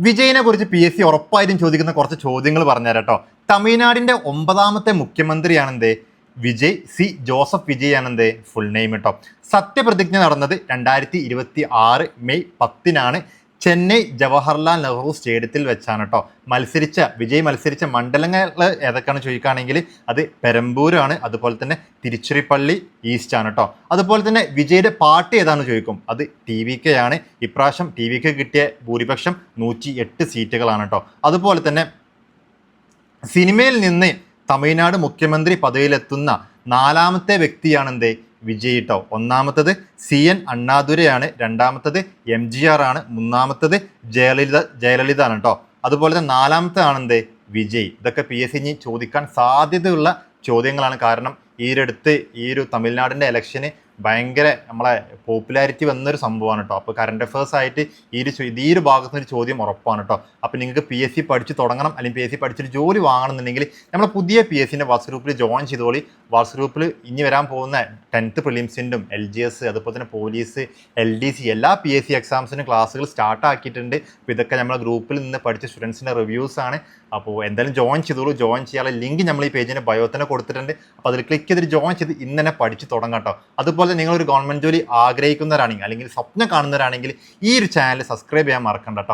വിജയിനെ കുറിച്ച് PSC ഉറപ്പായിട്ടും ചോദിക്കുന്ന കുറച്ച് ചോദ്യങ്ങൾ പറഞ്ഞുതരാം കേട്ടോ. തമിഴ്നാടിന്റെ 9ാമത്തെ മുഖ്യമന്ത്രിയാണെന്തേ ജോസഫ് വിജയ് ആണെന്തേ ഫുൾ നെയിം കേട്ടോ. സത്യപ്രതിജ്ഞ നടന്നത് 2026 മെയ് 10-നാണ് ചെന്നൈ ജവഹർലാൽ നെഹ്റു സ്റ്റേഡിയത്തിൽ വെച്ചാണ് കേട്ടോ. വിജയ് മത്സരിച്ച മണ്ഡലങ്ങൾ ഏതൊക്കെയാണ് ചോദിക്കുകയാണെങ്കിൽ അത് പെരമ്പൂരാണ്, അതുപോലെ തന്നെ തിരുച്ചിറപ്പള്ളി ഈസ്റ്റ് ആണ് കേട്ടോ. അതുപോലെ തന്നെ വിജയുടെ പാർട്ടി ഏതാണെന്ന് ചോദിക്കും, അത് TVK ആണ്. ഇപ്രാവശ്യം TVK കിട്ടിയ ഭൂരിപക്ഷം 108 സീറ്റുകളാണ് കേട്ടോ. അതുപോലെ തന്നെ സിനിമയിൽ നിന്ന് തമിഴ്നാട് മുഖ്യമന്ത്രി പദവിയിലെത്തുന്ന 4ാമത്തെ വ്യക്തിയാണെന്തേ വിജയ് ട്ടോ. 1ാമത്തത് CN അണ്ണാദുരയാണ്, 2ാമത്തത് MGR ആണ്, 3ാമത്തത് ജയലളിത ആണ് കേട്ടോ. അതുപോലെ തന്നെ 4ാമത്തെ ആണെന്തേ വിജയ്. ഇതൊക്കെ PSC ഇനി ചോദിക്കാൻ സാധ്യതയുള്ള ചോദ്യങ്ങളാണ്. കാരണം ഈ ഒരു തമിഴ്നാടിൻ്റെ ഇലക്ഷന് ഭയങ്കര നമ്മളെ പോപ്പുലാരിറ്റി വന്നൊരു സംഭവമാണ് കേട്ടോ. അപ്പോൾ കറണ്ട് അഫയേഴ്സ് ആയിട്ട് ഈ ഒരു ഭാഗത്ത് നിന്ന് ഒരു ചോദ്യം ഉറപ്പാണ് കേട്ടോ. അപ്പോൾ നിങ്ങൾക്ക് PSC പഠിച്ച് തുടങ്ങണം, അല്ലെങ്കിൽ PSC പഠിച്ചൊരു ജോലി വാങ്ങണമെന്നുണ്ടെങ്കിൽ നമ്മളെ പുതിയ PSCൻ്റെ വാട്സ് ഗ്രൂപ്പിൽ ജോയിൻ ചെയ്തോളി. വാട്സ് ഗ്രൂപ്പിൽ ഇനി വരാൻ പോകുന്ന 10th പ്രിലിംസിൻ്റെയും LGS അതുപോലെ തന്നെ പോലീസ് LDC എല്ലാ PSC എക്സാംസിനും ക്ലാസ്സുകൾ സ്റ്റാർട്ട് ആക്കിയിട്ടുണ്ട്. അപ്പോൾ ഇതൊക്കെ നമ്മളെ ഗ്രൂപ്പിൽ നിന്ന് പഠിച്ച സ്റ്റുഡൻസിൻ്റെ റിവ്യൂസ് ആണ്. അപ്പോൾ എന്തായാലും ജോയിൻ ചെയ്തോളൂ. ജോയിൻ ചെയ്യാനുള്ള ലിങ്ക് നമ്മൾ ഈ പേജിൻ്റെ ബയോ തന്നെ കൊടുത്തിട്ടുണ്ട്. അപ്പോൾ അതിൽ ക്ലിക്ക് ചെയ്തിട്ട് ജോയിൻ ചെയ്ത് ഇന്ന് തന്നെ പഠിച്ച് തുടങ്ങാം കേട്ടോ. അതുപോലെ നിങ്ങളൊരു ഗവൺമെൻറ് ജോലി ആഗ്രഹിക്കുന്നവരാണെങ്കിൽ അല്ലെങ്കിൽ സ്വപ്നം കാണുന്നവരാണെങ്കിൽ ഈ ഒരു ചാനൽ സബ്സ്ക്രൈബ് ചെയ്യാൻ മറക്കണ്ട കേട്ടോ.